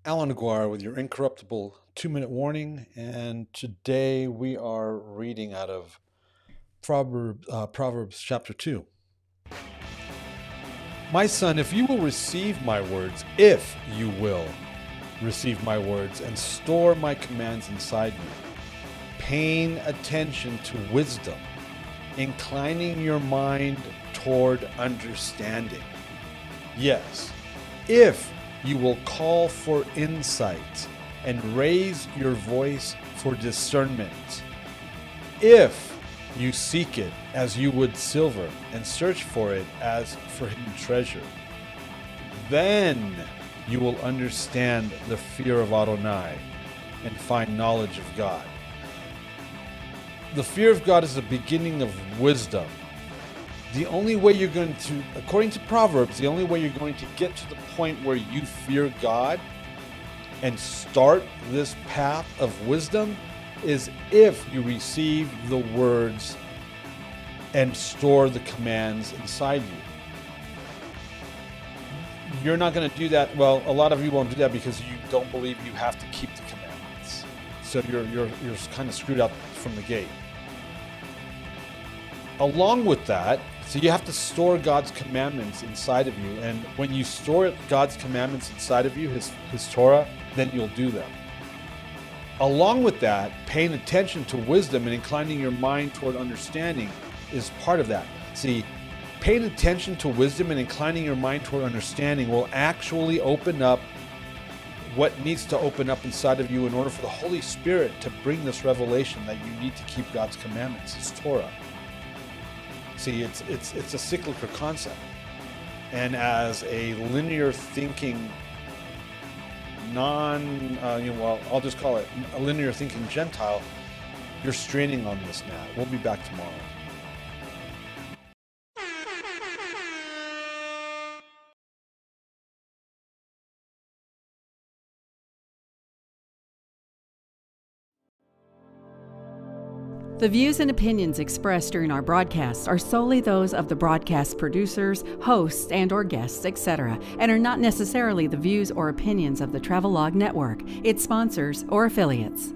Allan Aguirre with your Incorruptible 2-minute warning, and today we are reading out of Proverbs chapter 2. My son, if you will receive my words, if you will receive my words and store my commands inside you, paying attention to wisdom, inclining your mind toward understanding. Yes, if you will call for insight and raise your voice for discernment. If you seek it as you would silver and search for it as for hidden treasure, then you will understand the fear of Adonai and find knowledge of God. The fear of God is the beginning of wisdom. The only way you're going to, according to Proverbs, the only way you're going to get to the point where you fear God and start this path of wisdom is if you receive the words and store the commands inside you. You're not going to do that. Well, a lot of you won't do that because you don't believe you have to keep the commandments. So you're kind of screwed out from the gate. Along with that, so you have to store God's commandments inside of you. And when you store God's commandments inside of you, his Torah, then you'll do them. Along with that, paying attention to wisdom and inclining your mind toward understanding is part of that. See, paying attention to wisdom and inclining your mind toward understanding will actually open up what needs to open up inside of you in order for the Holy Spirit to bring this revelation that you need to keep God's commandments, his Torah. See, it's a cyclical concept. And as a linear thinking I'll just call it a linear thinking Gentile, you're straining on this now. We'll be back tomorrow. The views and opinions expressed during our broadcasts are solely those of the broadcast producers, hosts, and/or guests, etc., and are not necessarily the views or opinions of the Travelog Network, its sponsors, or affiliates.